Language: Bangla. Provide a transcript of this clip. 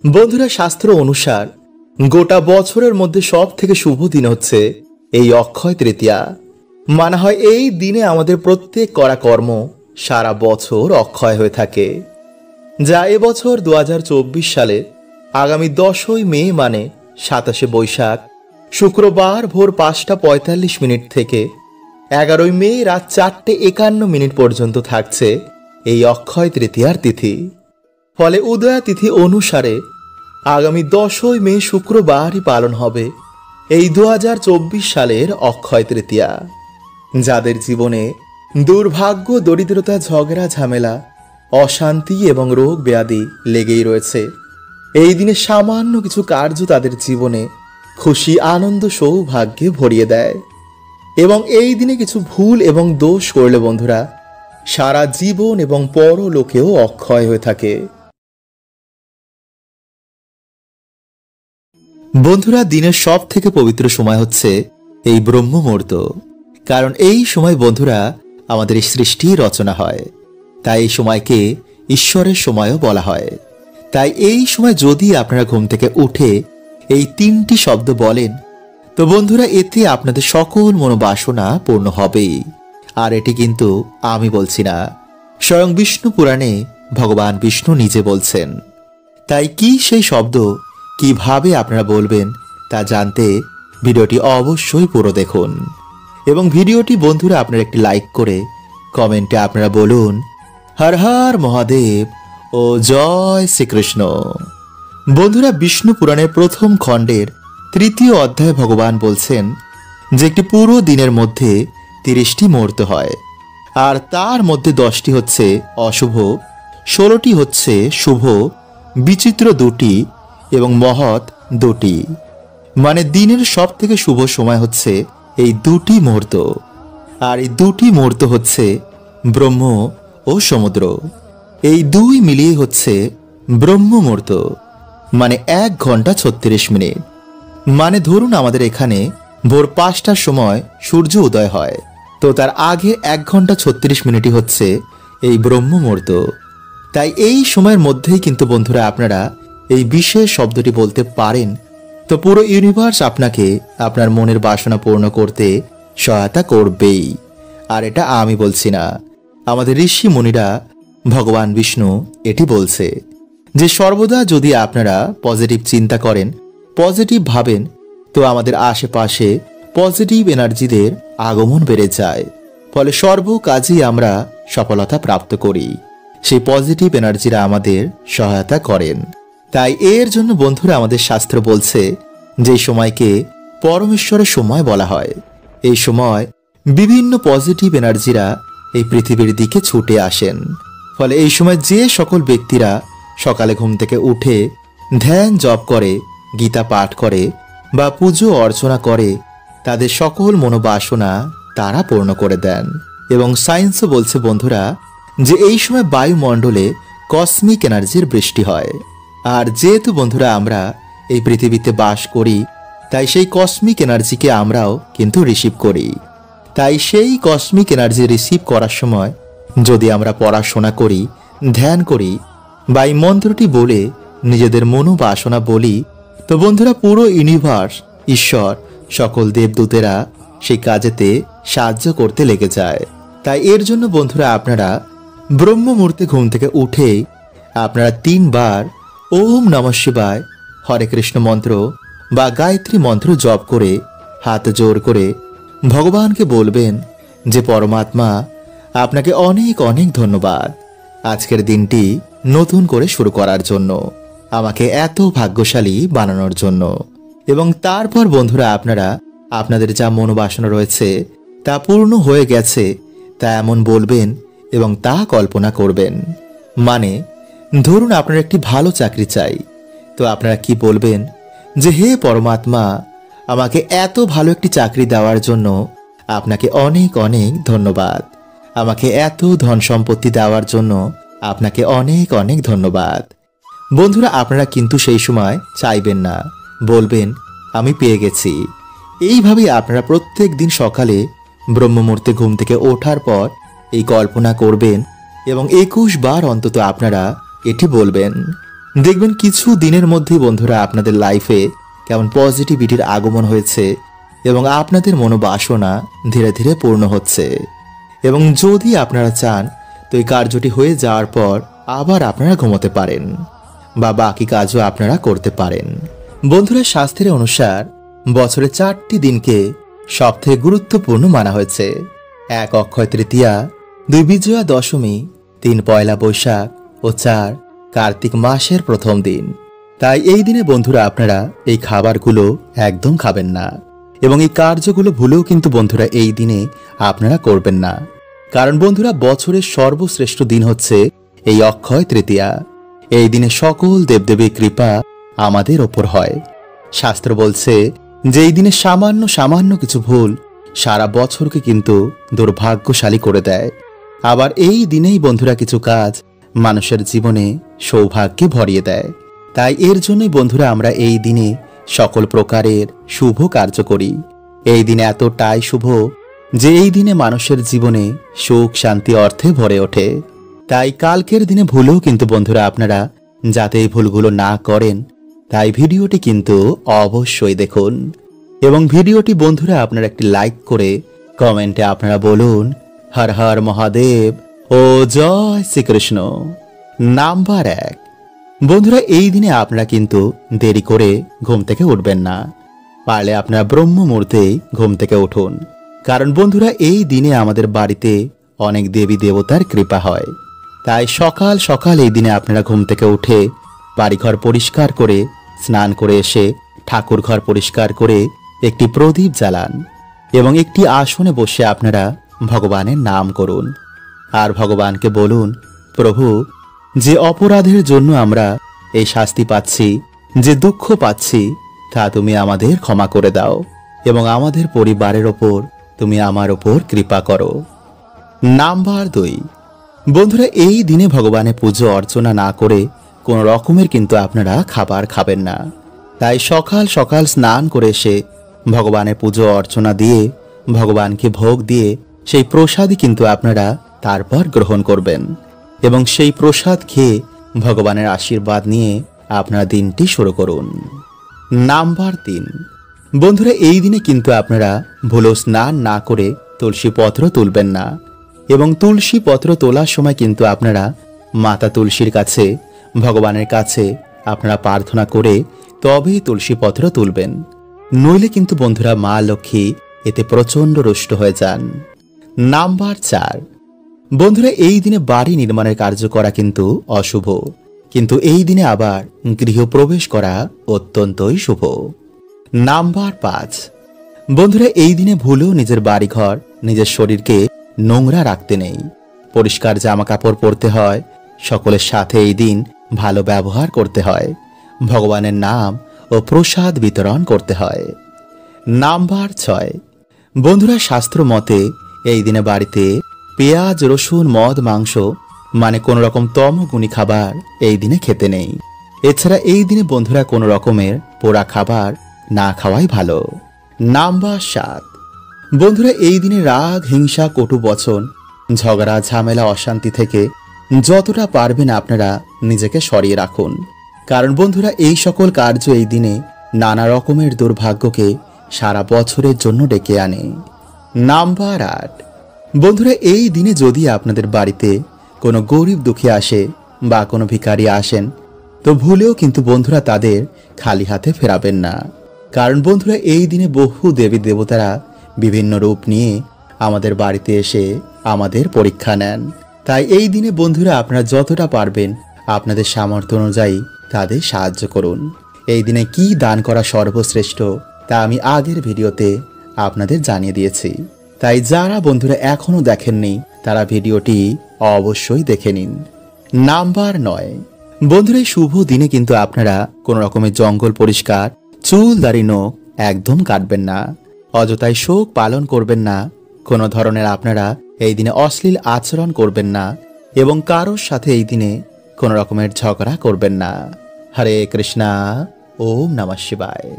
বন্ধুরা, শাস্ত্র অনুসার গোটা বছরের মধ্যে সব থেকে শুভ দিন হচ্ছে এই অক্ষয় তৃতীয়া। মানা হয় এই দিনে আমাদের প্রত্যেক করা কর্ম সারা বছর অক্ষয় হয়ে থাকে। যা এবছর 2024 সালে আগামী 10ই মে মানে 27শে বৈশাখ শুক্রবার ভোর 5:45 থেকে 11ই মে রাত 4:51 পর্যন্ত থাকছে এই অক্ষয় তৃতীয়ার তিথি। ফলে উদয়া তিথি অনুসারে আগামী 10ই মে শুক্রবারই পালন হবে এই 2024 সালের অক্ষয় তৃতীয়া। যাদের জীবনে দুর্ভাগ্য, দরিদ্রতা, ঝগড়া ঝামেলা, অশান্তি এবং রোগ ব্যাধি লেগেই রয়েছে, এই দিনে সামান্য কিছু কার্য তাদের জীবনে খুশি, আনন্দ, সৌভাগ্যে ভরিয়ে দেয়। এবং এই দিনে কিছু ভুল এবং দোষ করলে বন্ধুরা সারা জীবন এবং পরলোকেও অক্ষয় হয়ে থাকে। বন্ধুরা, দিনের সব থেকে পবিত্র সময় হচ্ছে এই ব্রহ্ম মুহূর্ত। কারণ এই সময় বন্ধুরা আমাদের সৃষ্টি রচনা হয়, তাই এই সময়কে ঈশ্বরের সময়ও বলা হয়। তাই এই সময় যদি আপনারা ঘুম থেকে উঠে এই 3টি শব্দ বলেন, তো বন্ধুরা এতে আপনাদের সকল মনোবাসনা পূর্ণ হবেই। আর এটি কিন্তু আমি বলছি না, স্বয়ং বিষ্ণু পুরাণে ভগবান বিষ্ণু নিজে বলছেন। তাই কি সেই শব্দ, কিভাবে আপনারা বলবেন তা জানতে ভিডিওটি অবশ্যই পুরো দেখুন। এবং ভিডিওটি বন্ধুরা আপনারা একটি লাইক করে কমেন্টে আপনারা বলুন হর হর মহাদেব ও জয় শ্রীকৃষ্ণ। বন্ধুরা, বিষ্ণু পুরাণের প্রথম খণ্ডের 3য় অধ্যায়ে ভগবান বলছেন যে একটি পুরো দিনের মধ্যে 30টি মুহূর্ত হয়, আর তার মধ্যে 10টি হচ্ছে অশুভ, 16টি হচ্ছে শুভ, বিচিত্র 2টি এবং মহৎ 2টি। মানে দিনের সব থেকে শুভ সময় হচ্ছে এই 2টি মুহূর্ত। আর এই 2টি মুহূর্ত হচ্ছে ব্রহ্ম ও সমুদ্র। এই 2 মিলিয়ে হচ্ছে ব্রহ্ম মুহূর্ত, মানে 1 ঘন্টা 36 মিনিট। মানে ধরুন আমাদের এখানে ভোর 5টার সময় সূর্য উদয় হয়, তো তার আগে 1 ঘন্টা 36 মিনিটই হচ্ছে এই ব্রহ্ম মুহূর্ত। তাই এই সময়ের মধ্যেই কিন্তু বন্ধুরা আপনারা এই বিশেষ শব্দটি বলতে পারেন, তো পুরো ইউনিভার্স আপনাকে আপনার মনের বাসনা পূর্ণ করতে সহায়তা করবেই। আর এটা আমি বলছি না, আমাদের ঋষি মুনিরা, ভগবান বিষ্ণু এটি বলছে যে সর্বদা যদি আপনারা পজিটিভ চিন্তা করেন, পজিটিভ ভাবেন, তো আমাদের আশেপাশে পজিটিভ এনার্জিদের আগমন বেড়ে যায়। ফলে সর্ব কাজেই আমরা সফলতা প্রাপ্ত করি। সেই পজিটিভ এনার্জিরা আমাদের সহায়তা করেন। তাই এর জন্য বন্ধুরা আমাদের শাস্ত্র বলছে যে সময়কে পরমেশ্বরের সময় বলা হয়। এই সময় বিভিন্ন পজিটিভ এনার্জিরা এই পৃথিবীর দিকে ছুটে আসেন। ফলে এই সময় যে সকল ব্যক্তিরা সকালে ঘুম থেকে উঠে ধ্যান জপ করে, গীতা পাঠ করে বা পুজো অর্চনা করে, তাদের সকল মনোবাসনা তারা পূর্ণ করে দেন। এবং সায়েন্সও বলছে বন্ধুরা যে এই সময় বায়ুমণ্ডলে কসমিক এনার্জির বৃষ্টি হয়। আর যেহেতু বন্ধুরা আমরা এই পৃথিবীতে বাস করি, তাই সেই কসমিক এনার্জিকে আমরাও কিন্তু রিসিভ করি। তাই সেই কসমিক এনার্জি রিসিভ করার সময় যদি আমরা পড়াশোনা করি, ধ্যান করি বা এই মন্ত্রটি বলে নিজেদের মনোবাসনা বলি, তো বন্ধুরা পুরো ইউনিভার্স, ঈশ্বর, সকল দেবদূতেরা সেই কাজেতে সাহায্য করতে লেগে যায়। তাই এর জন্য বন্ধুরা আপনারা ব্রহ্ম মুহূর্তে ঘুম থেকে উঠেই আপনারা 3 বার ওম নমঃ শিবায়, হরে কৃষ্ণ মন্ত্র বা গায়ত্রী মন্ত্র জপ করে হাত জোর করে ভগবানকে বলবেন যে পরমাত্মা, আপনাকে অনেক অনেক ধন্যবাদ আজকের দিনটি নতুন করে শুরু করার জন্য, আমাকে এত ভাগ্যশালী বানানোর জন্য। এবং তারপর বন্ধুরা আপনারা আপনাদের যা মনোবাসনা রয়েছে তা পূর্ণ হয়ে গেছে তা এমন বলবেন এবং তা কল্পনা করবেন। মানে ধরুন আপনার একটি ভালো চাকরি চাই, তো আপনারা কি বলবেন যে হে পরমাত্মা, আমাকে এত ভালো একটি চাকরি দেওয়ার জন্য আপনাকে অনেক অনেক ধন্যবাদ, আমাকে এত ধন সম্পত্তি দেওয়ার জন্য আপনাকে অনেক অনেক ধন্যবাদ। বন্ধুরা আপনারা কিন্তু সেই সময় চাইবেন না, বলবেন আমি পেয়ে গেছি। এইভাবেই আপনারা প্রত্যেক দিন সকালে ব্রহ্ম মুহূর্তে ঘুম থেকে ওঠার পর এই কল্পনা করবেন এবং 21 বার অন্তত আপনারা এটি বলবেন। দেখবেন কিছু দিনের মধ্যেই বন্ধুরা আপনাদের লাইফে কেমন পজিটিভিটির আগমন হয়েছে এবং আপনাদের মনোবাসনা ধীরে ধীরে পূর্ণ হচ্ছে। এবং যদি আপনারা চান তো এই কার্যটি হয়ে যাওয়ার পর আবার আপনারা ঘুমোতে পারেন বা বাকি কাজও আপনারা করতে পারেন। বন্ধুরা, শাস্ত্রের অনুসার বছরে 4টি দিনকে সবথেকে গুরুত্বপূর্ণ মানা হয়েছে। 1 অক্ষয় তৃতীয়া, 2 বিজয়া দশমী, 3 পয়লা বৈশাখ ও 4 কার্তিক মাসের প্রথম দিন। তাই এই দিনে বন্ধুরা আপনারা এই খাবারগুলো একদম খাবেন না এবং এই কার্যগুলো ভুলেও কিন্তু বন্ধুরা এই দিনে আপনারা করবেন না। কারণ বন্ধুরা, বছরের সর্বশ্রেষ্ঠ দিন হচ্ছে এই অক্ষয় তৃতীয়া। এই দিনে সকল দেবদেবীর কৃপা আমাদের ওপর হয়। শাস্ত্র বলছে যে এই দিনে সামান্য সামান্য কিছু ভুল সারা বছরকে কিন্তু দুর্ভাগ্যশালী করে দেয়। আবার এই দিনেই বন্ধুরা কিছু কাজ মানুষের জীবনে সৌভাগ্যে ভরিয়ে দেয়। তাই এর জন্যই বন্ধুরা আমরা এই দিনে সকল প্রকারের শুভ কার্য করি। এই দিনে এতটাই শুভ যে এই দিনে মানুষের জীবনে সুখ শান্তি অর্থে ভরে ওঠে। তাই কালকের দিনে ভুলেও কিন্তু বন্ধুরা আপনারা যাতে এই ভুলগুলো না করেন তাই ভিডিওটি কিন্তু অবশ্যই দেখুন এবং ভিডিওটি বন্ধুরা আপনারা একটি লাইক করে কমেন্টে আপনারা বলুন হর হর মহাদেব ও জয় শ্রীকৃষ্ণ। নাম্বার 1, বন্ধুরা এই দিনে আপনারা কিন্তু দেরি করে ঘুম থেকে উঠবেন না। পারলে আপনারা ব্রহ্ম মুহূর্তেই ঘুম থেকে উঠুন। কারণ বন্ধুরা এই দিনে আমাদের বাড়িতে অনেক দেবী দেবতার কৃপা হয়। তাই সকাল সকাল এই দিনে আপনারা ঘুম থেকে উঠে বাড়িঘর পরিষ্কার করে স্নান করে এসে ঠাকুর ঘর পরিষ্কার করে একটি প্রদীপ জ্বালান এবং একটি আসনে বসে আপনারা ভগবানের নাম করুন আর ভগবানকে বলুন, প্রভু, যে অপরাধের জন্য আমরা এই শাস্তি পাচ্ছি, যে দুঃখ পাচ্ছি, তা তুমি আমাদের ক্ষমা করে দাও এবং আমাদের পরিবারের ওপর তুমি আমার ওপর কৃপা করো। নাম্বার 2, বন্ধুরা এই দিনে ভগবানের পুজো অর্চনা না করে কোন রকমের কিন্তু আপনারা খাবার খাবেন না। তাই সকাল সকাল স্নান করে এসে ভগবানের পুজো অর্চনা দিয়ে ভগবানকে ভোগ দিয়ে সেই প্রসাদই কিন্তু আপনারা তারপর গ্রহণ করবেন এবং সেই প্রসাদ খেয়ে ভগবানের আশীর্বাদ নিয়ে আপনারা দিনটি শুরু করুন। নাম্বার 3, বন্ধুরা এই দিনে কিন্তু আপনারা ভুলো স্নান না করে তুলসী পত্র তুলবেন না এবং তুলসী পত্র তোলার সময় কিন্তু আপনারা মাতা তুলসীর কাছে ভগবানের কাছে আপনারা প্রার্থনা করে তবেই তুলসী পত্র তুলবেন। নইলে কিন্তু বন্ধুরা মা লক্ষ্মী এতে প্রচন্ড রুষ্ট হয়ে যান। নাম্বার 4, বন্ধুরা এই দিনে বাড়ি নির্মাণের কার্য করা কিন্তু অশুভ, কিন্তু এই দিনে আবার গৃহপ্রবেশ করা অত্যন্তই শুভ। নাম্বার 5, বন্ধুরা এই দিনে ভুলেও নিজের বাড়িঘর নিজের শরীরকে নোংরা রাখতে নেই। পরিষ্কার জামা কাপড় পরতে হয়, সকলের সাথে এই দিন ভালো ব্যবহার করতে হয়, ভগবানের নাম ও প্রসাদ বিতরণ করতে হয়। নাম্বার 6, বন্ধুরা শাস্ত্র মতে এই দিনে বাড়িতে পেঁয়াজ রসুন মদ মাংস মানে কোন রকম তমগুণী খাবার এই দিনে খেতে নেই। এছাড়া এই দিনে বন্ধুরা কোন রকমের পোড়া খাবার না খাওয়াই ভালো। নাম্বার 7, বন্ধুরা এই দিনে রাগ হিংসা কটু বচন ঝগড়া ঝামেলা অশান্তি থেকে যতটা পারবেন আপনারা নিজেকে সরিয়ে রাখুন। কারণ বন্ধুরা এই সকল কার্য এই দিনে নানা রকমের দুর্ভাগ্যকে সারা বছরের জন্য ডেকে আনে। নাম্বার 8, বন্ধুরা এই দিনে যদি আপনাদের বাড়িতে কোনো গরিব দুঃখী আসে বা কোনো ভিখারি আসেন তো ভুলেও কিন্তু বন্ধুরা তাদের খালি হাতে ফেরাবেন না। কারণ বন্ধুরা এই দিনে বহু দেবী দেবতারা বিভিন্ন রূপ নিয়ে আমাদের বাড়িতে এসে আমাদের পরীক্ষা নেন। তাই এই দিনে বন্ধুরা আপনারা যতটা পারবেন আপনাদের সামর্থ্য অনুযায়ী তাদের সাহায্য করুন। এই দিনে কি দান করা সর্বশ্রেষ্ঠ তা আমি আগের ভিডিওতে আপনাদের জানিয়ে দিয়েছি। তাই যারা বন্ধুরা এখনো দেখেননি তারা ভিডিওটি অবশ্যই দেখে নিন। নাম্বার 9, বন্ধুরা এই শুভ দিনে কিন্তু আপনারা কোন রকমের জঙ্গল পরিষ্কার চুল দাড়ি নখ একদম কাটবেন না, অযথায় শোক পালন করবেন না, কোনো ধরনের আপনারা এই দিনে অশ্লীল আচরণ করবেন না এবং কারোর সাথে এই দিনে কোন রকমের ঝগড়া করবেন না। হরে কৃষ্ণা, ওম নমঃ শিবায়।